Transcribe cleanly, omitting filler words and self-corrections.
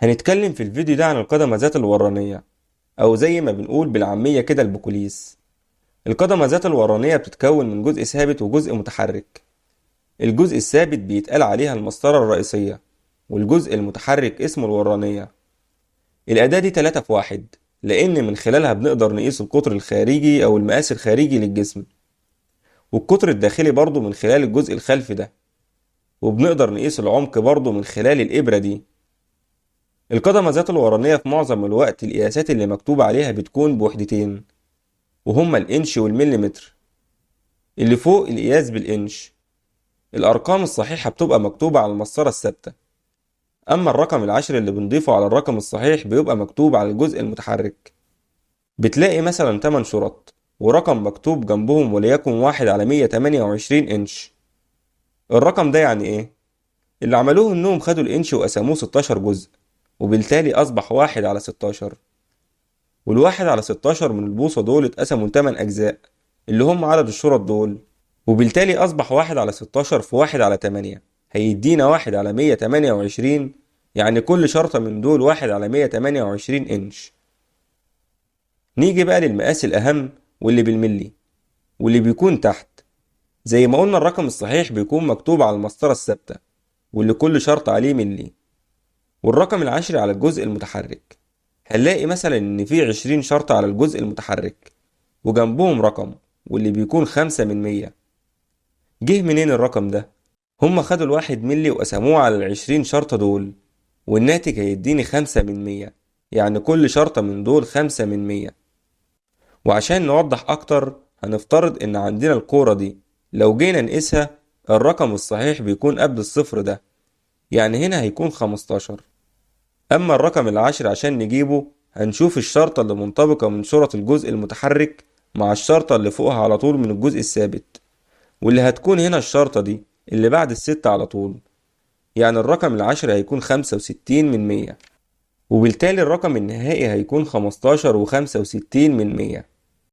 هنتكلم في الفيديو ده عن القدمة ذات الورانية، أو زي ما بنقول بالعامية كده البكوليس. القدمة ذات الورانية بتتكون من جزء ثابت وجزء متحرك. الجزء الثابت بيتقال عليها المسطرة الرئيسية، والجزء المتحرك اسمه الورانية. الأداة دي 3 في 1، لأن من خلالها بنقدر نقيس القطر الخارجي أو المقاس الخارجي للجسم، والقطر الداخلي برضه من خلال الجزء الخلفي ده، وبنقدر نقيس العمق برضه من خلال الإبرة دي. القدمة ذات الورانية في معظم الوقت القياسات اللي مكتوب عليها بتكون بوحدتين، وهما الإنش والمليمتر. اللي فوق القياس بالإنش. الأرقام الصحيحة بتبقى مكتوبة على المسطرة الثابتة، أما الرقم العشري اللي بنضيفه على الرقم الصحيح بيبقى مكتوب على الجزء المتحرك. بتلاقي مثلا 8 شرط ورقم مكتوب جنبهم، وليكن 1/128 إنش. الرقم ده يعني إيه؟ اللي عملوه إنهم خدوا الإنش وقسموه 16 جزء، وبالتالي أصبح 1/16. وال1/16 من البوصة دول اتقسموا ل8 أجزاء، اللي هم عدد الشرط دول، وبالتالي أصبح 1/16 في 1/8 هيدينا 1/128. يعني كل شرطة من دول 1/128 إنش. نيجي بقى للمقاس الأهم واللي بالملي، واللي بيكون تحت. زي ما قلنا الرقم الصحيح بيكون مكتوب على المسطرة الثابتة، واللي كل شرط عليه ملي، والرقم العشري على الجزء المتحرك. هنلاقي مثلا إن في 20 شرطة على الجزء المتحرك، وجنبهم رقم، واللي بيكون 5/100. جه منين الرقم ده؟ هما خدوا ال1 ملي وقسموه على ال20 شرطة دول، والناتج هيديني 5/100. يعني كل شرطة من دول 5/100. وعشان نوضح أكتر، هنفترض إن عندنا الكورة دي، لو جينا نقيسها الرقم الصحيح بيكون قبل الصفر ده، يعني هنا هيكون 15. أما الرقم العاشر عشان نجيبه هنشوف الشرطة اللي منطبقة من شرط الجزء المتحرك مع الشرطة اللي فوقها على طول من الجزء الثابت، واللي هتكون هنا الشرطة دي اللي بعد الستة على طول. يعني الرقم العاشر هيكون 65/100، وبالتالي الرقم النهائي هيكون 15 و65%.